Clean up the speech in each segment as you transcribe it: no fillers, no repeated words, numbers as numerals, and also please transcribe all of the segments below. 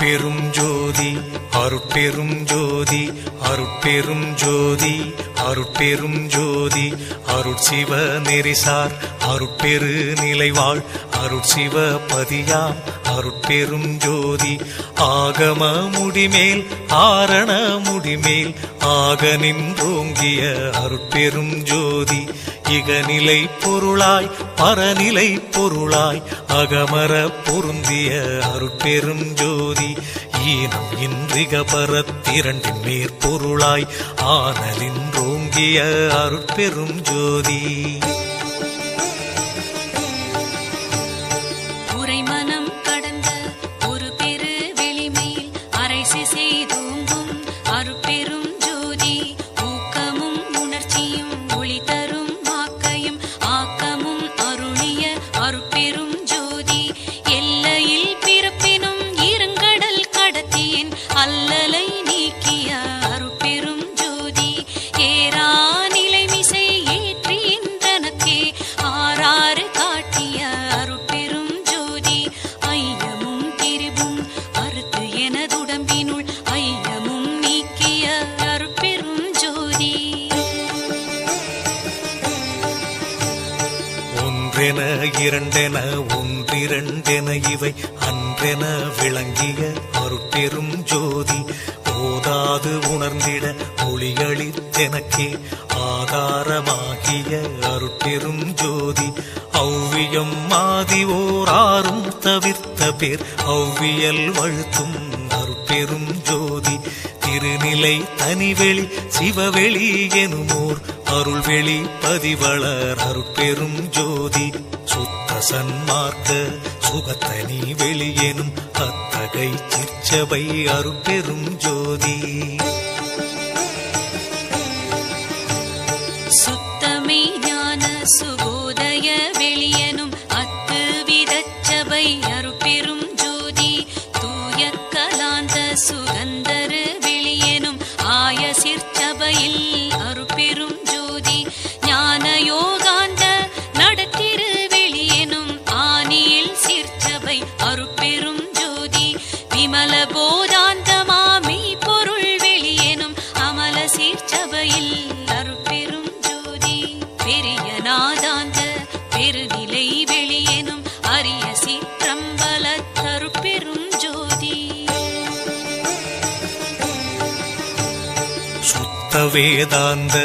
அருட்பெரும் ஜோதி அருட்பெரும் ஜோதி அருட்பெரும் ஜோதி அருட்பெரும் ஜோதி அருட்சிவ நெறிசார் அருட்பெரு நிலைவாழ் அருட்சிவ பதியாம் அருட்பெரும் ஜோதி ஆகம முடிமேல் ஆரண முடிமேல் ஆக நின்றோங்கிய அருட்பெரும் ஜோதி இகநிலை பொருளாய் பரநிலை பொருளாய் அகமர பொருந்திய அருட்பெரும் ஜோதி ஈனம் இன்றிக பரத்திரண்டின் மேற்பொருளாய் ஆனலின்றோங்கிய அருட்பெரும் ஜோதி உரைமனம் கடந்த ஒரு பெரு வெளிமேல் அரைசி செய்தோங்கும் அருட்பெரும் ஜோதி ஊக்கமும் உணர்ச்சியும் ஒளி தரும் ஆக்கையும் ஆக்கமும் அருளிய அருட்பெரும் ஜோதி எல்லையில் பிறப்பினும் இருங்கடல் கடத்தியின் அல்லலை நீக்கிய அருட்பெரும் ஜோதி ஏரா நிலைமிசை ஏற்றின்றனக்கே ஆறாறு காட்டிய அருட்பெரும் ஜோதி ஐயமும் திரிவும் அறுத்து எனதுடம்பினுள் ஐயமும் நீக்கிய அருட்பெரும் ஜோதி ஒன்றென இரண்டென ஒன்றிரண்டென இவை அன்றென விளங்கிய அருட்பெரும் ஜோதி ஓதாது உணர்ந்திட ஒளியளித்தெனக்கே ஆதாரமாகிய அருட்பெரும் ஜோதி ஔவியம் மாதி ஓராறும் தவிர்த்த பேர் ஔவியல் வழுத்தும் அருட்பெரும் ஜோதி திருநிலை தனிவெளி சிவவெளி எனுமோர் அருள்வெளி பதிவளர் அருட்பெரும் ஜோதி சுத்த சன்மார்க்க சுகத்தனி வெளியெனும் அத்தகை சிற்சபை அருட்பெரும் ஜோதி சுத்தமே ஞான சுபோதய வெளியனும் அத்து விதச்சபை அருட்பெரும் ஜோதி தூய கலாந்த சுகந்தரு வெளியனும் ஆய சிற்சபையில் அருட்பெரும் ஜோதி ஞான யோகாந்த நடத்திரு வெளியனும் ஆனியில் சிற்சபை அருட்பெரும் ஜோதி விமல போதாந்தமாமை பொருள் வெளியனும் அமல சிற்சபையில் அருட்பெரும் ஜோதி பெரிய நாதாந்த பெருநிலை வெளியனும் அரிய சிற்றம்பல அருட்பெரும் ஜோதி சுத்த வேதாந்த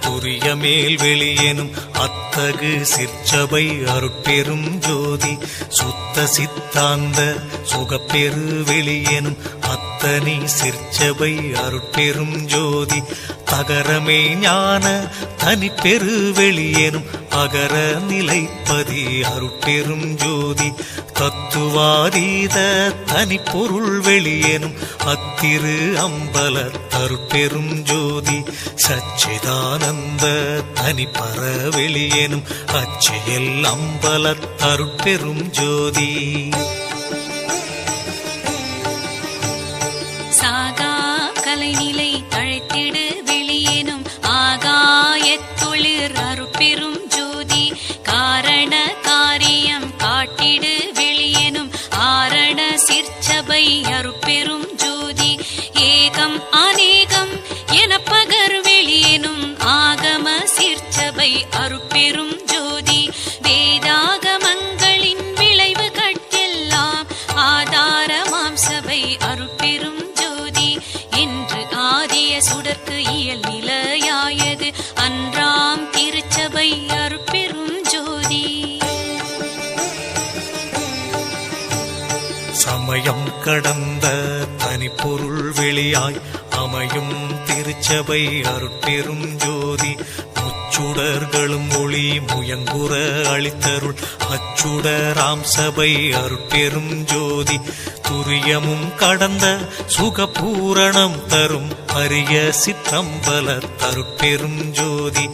துரிய மேல் வெளியெனும் அத்தகு சிற்சபை அருட்பெரும் ஜோதி சுத்த சித்தாந்த சுகப்பெரு வெளியெனும் அத்தனி சிற்சபை அருட்பெரும் ஜோதி தகரமே ஞான தனிப்பெரு வெளியெனும் அகர நிலைப்பதி அருட்பெரும் ஜோதி தத்துவாதீத தனிப்பொருள் வெளியெனும் அத்திரு அம்பல அருட்பெரும் ஜோதி சச்சிதானந்த தனிப்பர வெளியெனும் அச்சியல் அம்பல அருட்பெரும் ஜோதி சாகா கலைநிலை தழைத்திடு வெளியேனும் ஆகாயத்தொழிற் அருட்பெரும் ஜோதி காரண காரியம் காட்டிடு வெளியேனும் ஆரண சிற்சபை அருட்பெரும் ஜோதி ஏகம் அநேகம் என பகர் வெளியேனும் ஆகம சிற்சபை அருட்பெரும் ஜோதி வேதாகமங்களின் விளைவு கட்டெல்லாம் ஆதாரமாம் சபை அருட்பெரும் ஜோதி என்று ஆதிய சுடர்க்கு இயல் நிலையாயது அன்றாம் திருச்சபை அருட்பெரும் ஜோதி சமயம் கடந்த தனிப்பொருள் வெளியாய் அமையும் திருச்சபை அருட்பெரும் ஜோதி முச்சுடர்களும் ஒளி முயங்குற அளித்தருள் அச்சுடராம் சபை அருட்பெரும் ஜோதி துரியமும் கடந்த சுகபூரணம் தரும் அரிய சிற்றம்பல அருட்பெரும் ஜோதி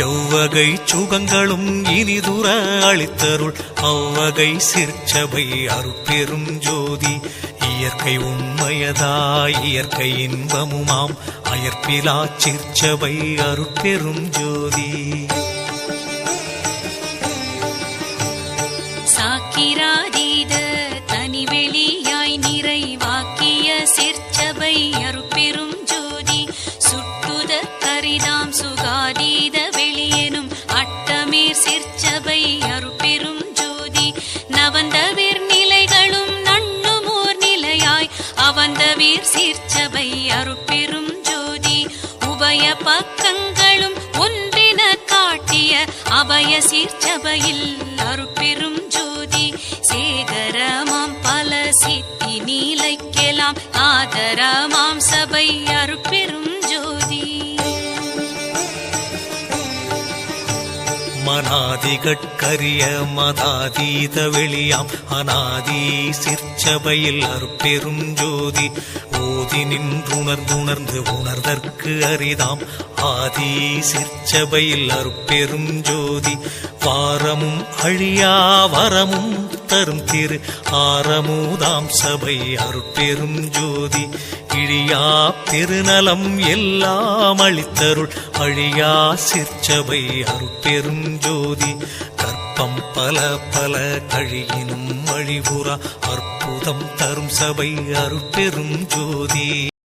எவ்வகை சுகங்களும் இனிதுர அளித்தருள் அவ்வகை சிற்சபை அருட்பெரும் ஜோதி இயற்கை உண்மையதாய் இயற்கை இன்பமுமாம் அயற்பிலா சிற்சபை அருட்பெரும் ஜோதி சாக்கிராதீத தனிவெளியாய் நிறைவாக்கிய பக்கங்களும் ஒன்றின காட்டிய அபய சீர்ச்சபையில் அருட்பெரும் ஜோதி சேகரமாம் பல சித்தி நீலைக்கெல்லாம் ஆதரமாம் சபை அருட்பெரும் ஜோதி மனாதிகட்கரிய மதாதீத வெளியாம் அநாதி சிற்சபையில் அருட்பெரும் ஜோதி ஓதி நின்றுணர்ந்துணர்ந்து உணர்தற்கு அரிதாம் ஆதி சிற்சபையில் அருட்பெரும் ஜோதி வாரமும் அழியா வரமும் தரும் திரு ஆரமுதாம் சபை அருட்பெரும் ஜோதி இழியா பெருநலம் எல்லாம் அளித்தருள் அழியா சிற்சபை அருட்பெரும் ஜோதி கற்பம் பல பல கழியினும் அழிவுறா அற்புதம் தரும் சபை அருட்பெரும் ஜோதி